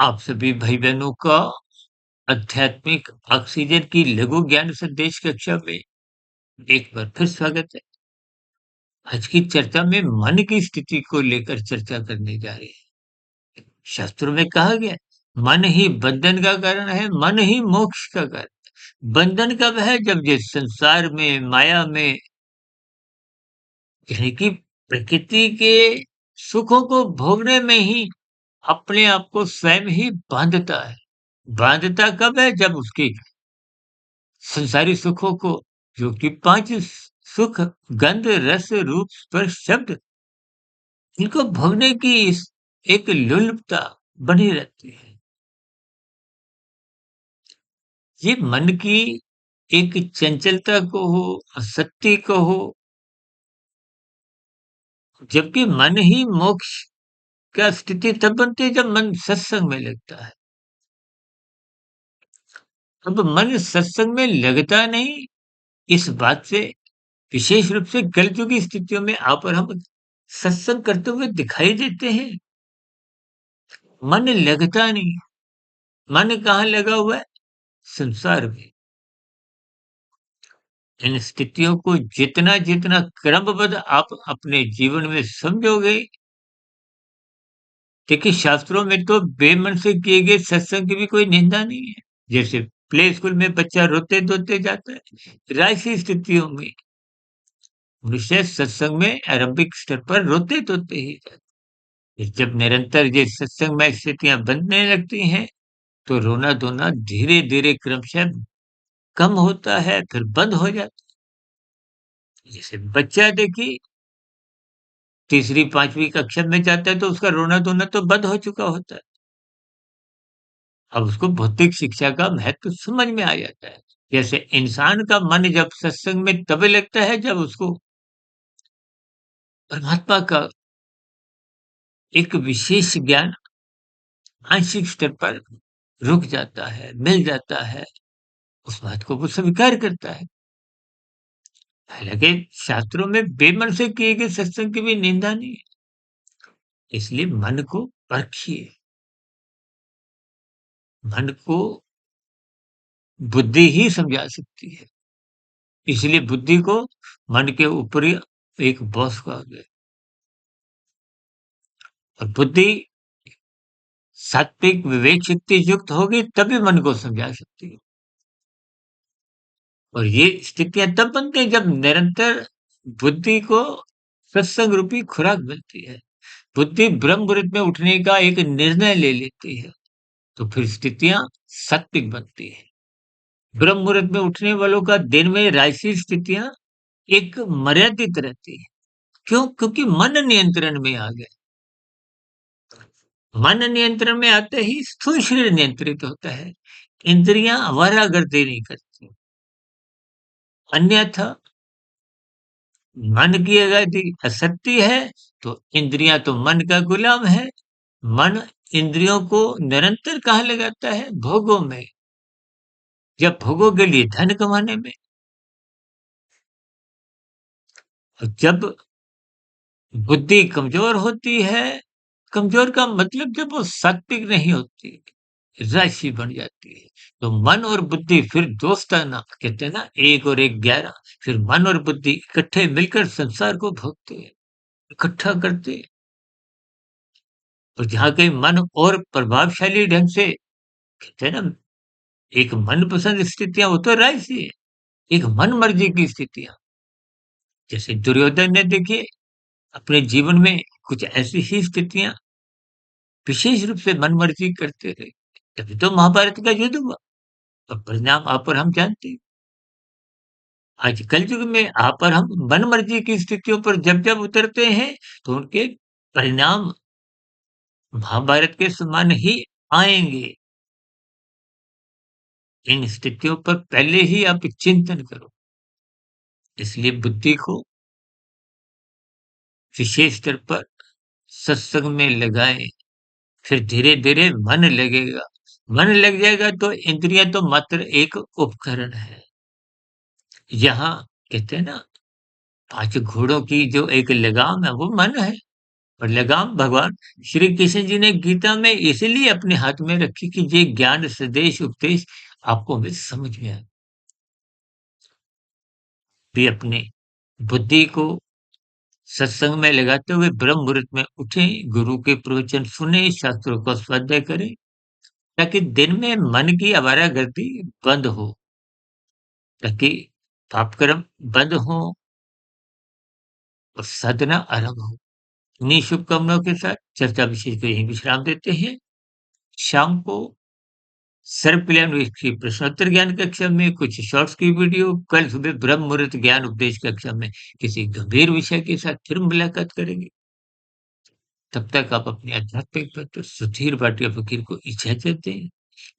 आप सभी भाई बहनों का आध्यात्मिक ऑक्सीजन की लघु ज्ञान संदेश कक्षा में एक बार फिर स्वागत है। आज की चर्चा में मन की स्थिति को लेकर चर्चा करने जा रहे हैं। शास्त्रों में कहा गया है, मन ही बंधन का कारण है, मन ही मोक्ष का कारण। बंधन कब है? जब ये संसार में, माया में, यानी कि प्रकृति के सुखों को भोगने में ही अपने आप को स्वयं ही बांधता है। बांधता कब है? जब उसकी संसारी सुखों को, जो कि 5 सुख, गंध, रस, रूप, स्पर्श, शब्द, इनको भोगने की एक लोलुपता बनी रहती है। ये मन की एक चंचलता को हो, असक्ति को हो, जबकि मन ही मोक्ष का स्थिति तब बनती है जब मन सत्संग में लगता है। अब मन सत्संग में लगता नहीं, इस बात से विशेष रूप से कलयुग की स्थितियों में आप और हम सत्संग करते हुए दिखाई देते हैं। मन लगता नहीं। मन कहाँ लगा हुआ है? संसार में। इन स्थितियों को जितना जितना क्रमबद्ध आप अपने जीवन में समझोगे, देखिए शास्त्रों में तो बेमन से किए गए सत्संग की भी कोई निंदा नहीं है। जैसे प्ले स्कूल में बच्चा रोते धोते जाता है, ऐसी स्थितियों में मनुष्य सत्संग में आरंभिक स्तर पर रोते धोते ही जाता है। जब निरंतर ये सत्संग में स्थितियां बनने लगती हैं, तो रोना धोना धीरे धीरे क्रमशः कम होता है, फिर बंद हो जाता है। जैसे बच्चा देखिए तीसरी पांचवी कक्षा में जाता है, तो उसका रोना धोना तो बंद हो चुका होता है। अब उसको भौतिक शिक्षा का महत्व समझ में आ जाता है। जैसे इंसान का मन जब सत्संग में तब लगता है जब उसको परमात्मा का एक विशेष ज्ञान आंशिक स्तर पर रुक जाता है, मिल जाता है, उस बात को वो स्वीकार करता है। हालांकि शास्त्रों में बेमन से किए गए सत्संग की भी निंदा नहीं है। इसलिए मन को परखिए। मन को बुद्धि ही समझा सकती है। इसलिए बुद्धि को मन के ऊपरी एक बॉस कहा गया। और बुद्धि सात्विक विवेक शक्ति युक्त होगी तभी मन को समझा सकती है। और ये स्थितियां तब बनती है जब निरंतर बुद्धि को सत्संग रूपी खुराक मिलती है। बुद्धि ब्रह्म मुहूर्त में उठने का एक निर्णय ले लेती है, तो फिर स्थितियां सात्विक बनती है। ब्रह्म मुहूर्त में उठने वालों का दिन में राजसी स्थितियां एक मर्यादित रहती है। क्यों? क्योंकि मन नियंत्रण में आ गया। मन नियंत्रण में आते ही स्थूल शरीर नियंत्रित होता है। इंद्रियां आवारागर्दी नहीं करती। अन्यथा मन की अगर आसक्ति है, तो इंद्रियां तो मन का गुलाम है। मन इंद्रियों को निरंतर कहाँ लगाता है? भोगों में। जब भोगों के लिए धन कमाने में। और जब बुद्धि कमजोर होती है, कमजोर का मतलब जब वो सात्विक नहीं होती, राशि बन जाती है, तो मन और बुद्धि फिर दोस्ताना, कहते हैं ना, 1 और 1 11। फिर मन और बुद्धि इकट्ठे मिलकर संसार को भोगते हैं, इकट्ठा करते हैं। और जहाँ कहीं मन और प्रभावशाली ढंग से, कहते हैं ना, एक मनपसंद स्थितियां हो तो राशि है, एक मन मर्जी की स्थितियां। जैसे दुर्योधन ने देखिए अपने जीवन में कुछ ऐसी ही स्थितियां विशेष रूप से मनमर्जी करते रहे, तभी तो महाभारत का युद्ध हुआ। और परिणाम आप और हम जानते हैं। आज कल युग में आप और हम मनमर्जी की स्थितियों पर जब जब उतरते हैं, तो उनके परिणाम महाभारत के समान ही आएंगे। इन स्थितियों पर पहले ही आप चिंतन करो। इसलिए बुद्धि को विशेष स्तर पर सत्संग में लगाएं, फिर धीरे धीरे मन लगेगा। मन लग जाएगा तो इंद्रियां तो मात्र एक उपकरण है। यहाँ कहते हैं ना, 5 घोड़ों की जो एक लगाम है वो मन है। और लगाम भगवान श्री कृष्ण जी ने गीता में इसीलिए अपने हाथ में रखी कि ये ज्ञान सदेश उपदेश आपको भी समझ में आए। भी अपने बुद्धि को सत्संग में लगाते हुए ब्रह्म मुहूर्त में उठें, गुरु के प्रवचन सुने, शास्त्रों का स्वाध्याय करें, ताकि दिन में मन की आवारागर्दी बंद हो, ताकि पाप कर्म बंद हो और साधना आरंभ हो। इन्हीं शुभकामनाओं के साथ चर्चा विशेष को यहीं विश्राम देते हैं। शाम को सर्व कल्याण विषय की प्रश्नोत्तर ज्ञान कक्षा में कुछ शॉर्ट्स की वीडियो, कल सुबह ब्रह्म मुहूर्त ज्ञान उपदेश कक्षा में किसी गंभीर विषय के साथ फिर मुलाकात करेंगे। तब तक आप अपने आध्यात्मिक मित्र सुधीर भाटिया फकीर को इजाजत दें।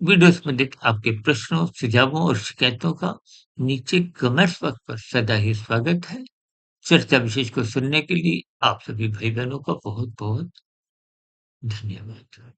वीडियो संबंधित आपके प्रश्नों, सुझावों और शिकायतों का नीचे कमेंट्स बॉक्स पर सदा ही स्वागत है। चर्चा विशेष को सुनने के लिए आप सभी भाई बहनों का बहुत बहुत धन्यवाद।